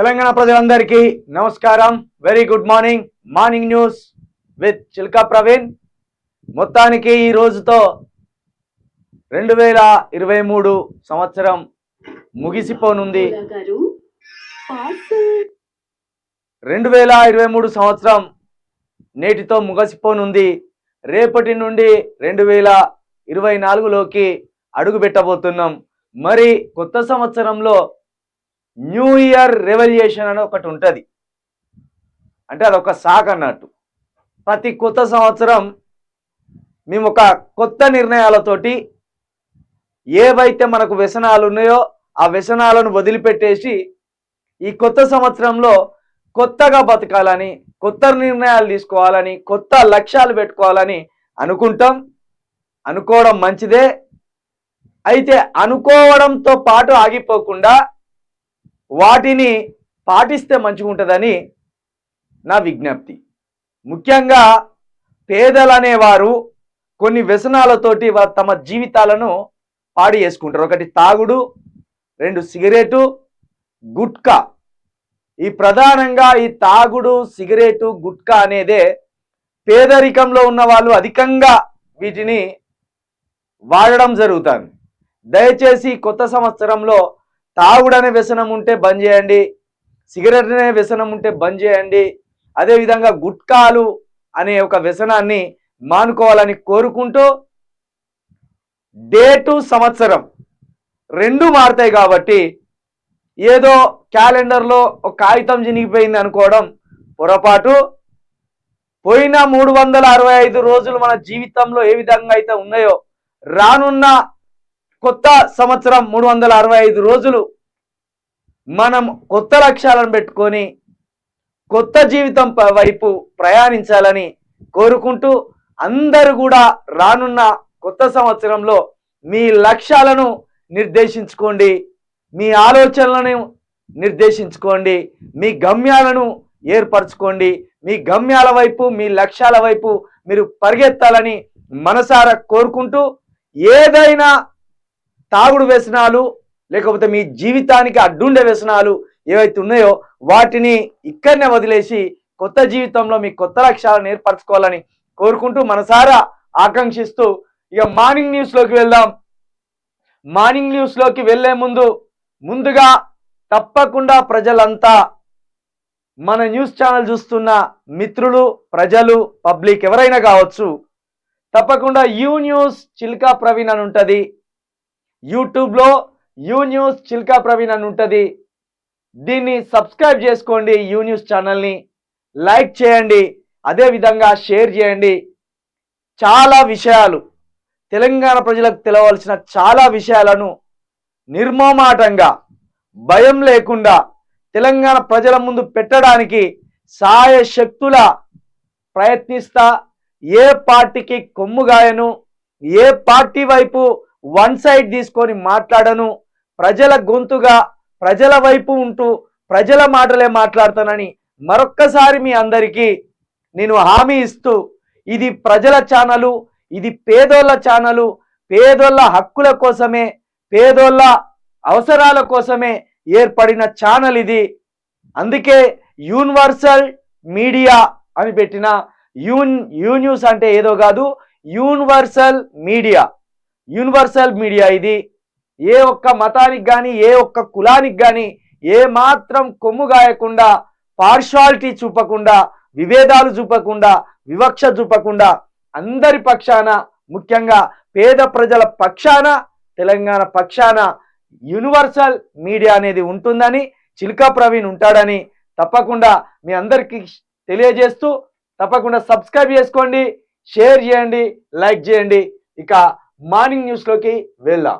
తెలంగాణ ప్రజలందరికీ నమస్కారం. Very good morning. Morning news with Chilka Praveen. మొత్తానికి ఈ రోజుతో 2023 సంవత్సరం ముగిసిపోనుంది. 2023 సంవత్సరం నేటితో ముగిసిపోనుంది. రేపటి నుండి 2024లోకి అడుగు పెట్టబోతున్నాం. మరి కొత్త సంవత్సరంలో న్యూ ఇయర్ రెవల్యూషన్ అని ఒకటి ఉంటుంది. అంటే అదొక సాక్ అన్నట్టు. ప్రతి కొత్త సంవత్సరం మేము ఒక కొత్త నిర్ణయాలతోటి ఏవైతే మనకు వ్యసనాలు ఉన్నాయో ఆ వ్యసనాలను వదిలిపెట్టేసి ఈ కొత్త సంవత్సరంలో కొత్తగా బతకాలని, కొత్త నిర్ణయాలు తీసుకోవాలని, కొత్త లక్ష్యాలు పెట్టుకోవాలని అనుకుంటాం. అనుకోవడం మంచిదే. అయితే అనుకోవడంతో పాటు ఆగిపోకుండా వాటిని పాటిస్తే మంచిగా ఉంటుందని నా విజ్ఞప్తి. ముఖ్యంగా పేదలు అనేవారు కొన్ని వ్యసనాలతోటి తమ జీవితాలను పాడు చేసుకుంటారు. ఒకటి తాగుడు, 2 సిగరెటు, గుట్కా. ఈ ప్రధానంగా ఈ తాగుడు, సిగరెటు, గుట్కా అనేదే పేదరికంలో ఉన్న వాళ్ళు అధికంగా వీటిని వాడడం జరుగుతుంది. దయచేసి కొత్త సంవత్సరంలో తాగుడనే వ్యసనం ఉంటే బంద్ చేయండి, సిగరెట్ అనే వ్యసనం ఉంటే బంద్ చేయండి, అదేవిధంగా గుట్కాలు అనే ఒక వ్యసనాన్ని మానుకోవాలని కోరుకుంటూ, డేటు సంవత్సరం 2 మారుతాయి కాబట్టి ఏదో క్యాలెండర్లో ఒక కాగితం చినిగిపోయింది అనుకోవడం పొరపాటు. పోయిన 365 రోజులు మన జీవితంలో ఏ విధంగా అయితే ఉన్నాయో రానున్న కొత్త సంవత్సరం 365 రోజులు మనం కొత్త లక్ష్యాలను పెట్టుకొని కొత్త జీవితం వైపు ప్రయాణించాలని కోరుకుంటూ, అందరూ కూడా రానున్న కొత్త సంవత్సరంలో మీ లక్ష్యాలను నిర్దేశించుకోండి, మీ ఆలోచనలను నిర్దేశించుకోండి, మీ గమ్యాలను ఏర్పరచుకోండి. మీ గమ్యాల వైపు, మీ లక్ష్యాల వైపు మీరు పరిగెత్తాలని మనసారా కోరుకుంటూ, ఏదైనా తాగుడు వ్యసనాలు లేకపోతే మీ జీవితానికి అడ్డుండే వ్యసనాలు ఏవైతే ఉన్నాయో వాటిని ఇక్కడనే వదిలేసి కొత్త జీవితంలో మీ కొత్త లక్ష్యాలను ఏర్పరచుకోవాలని కోరుకుంటూ మనసారా ఆకాంక్షిస్తూ ఇక మార్నింగ్ న్యూస్లోకి వెళ్దాం. మార్నింగ్ న్యూస్లోకి వెళ్లే ముందుగా తప్పకుండా ప్రజలంతా, మన న్యూస్ ఛానల్ చూస్తున్న మిత్రులు, ప్రజలు, పబ్లిక్ ఎవరైనా కావచ్చు, తప్పకుండా యూ న్యూస్ చిల్కా ప్రవీణ్ అని ఉంటుంది. యూట్యూబ్లో యూ న్యూస్ చిల్కా ప్రవీణ్ అని ఉంటుంది. దీన్ని సబ్స్క్రైబ్ చేసుకోండి. యూ న్యూస్ ఛానల్ని లైక్ చేయండి, అదేవిధంగా షేర్ చేయండి. చాలా విషయాలు, తెలంగాణ ప్రజలకు తెలవాల్సిన చాలా విషయాలను నిర్మోమాటంగా, భయం లేకుండా తెలంగాణ ప్రజల ముందు పెట్టడానికి సాయశక్తుల ప్రయత్నిస్తా. ఏ పార్టీకి కొమ్ముగాయను, ఏ పార్టీ వైపు వన్ సైడ్ తీసుకొని మాట్లాడను. ప్రజల గొంతుగా, ప్రజల వైపు ఉంటూ ప్రజల మాటలే మాట్లాడతానని మరొక్కసారి మీ అందరికీ నేను హామీ ఇస్తూ, ఇది ప్రజల ఛానలు, ఇది పేదోళ్ళ ఛానలు, పేదోళ్ళ హక్కుల కోసమే, పేదోళ్ళ అవసరాల కోసమే ఏర్పడిన ఛానల్ ఇది. అందుకే యూనివర్సల్ మీడియా అని పెట్టిన. యూ న్యూస్ అంటే ఏదో కాదు, యూనివర్సల్ మీడియా. యూనివర్సల్ మీడియా ఇది. ఏ ఒక్క మతానికి కానీ, ఏ ఒక్క కులానికి కానీ ఏ మాత్రం కొమ్ము గాయకుండా, పార్షాలిటీ చూపకుండా, విభేదాలు చూపకుండా, వివక్ష చూపకుండా అందరి పక్షాన, ముఖ్యంగా పేద ప్రజల పక్షాన, తెలంగాణ పక్షాన యూనివర్సల్ మీడియా అనేది ఉంటుందని, చిల్కా ప్రవీణ్ ఉంటాడని తప్పకుండా మీ అందరికీ తెలియజేస్తూ, తప్పకుండా సబ్స్క్రైబ్ చేసుకోండి, షేర్ చేయండి, లైక్ చేయండి. ఇక మార్నింగ్ న్యూస్లోకి వెళ్దాం.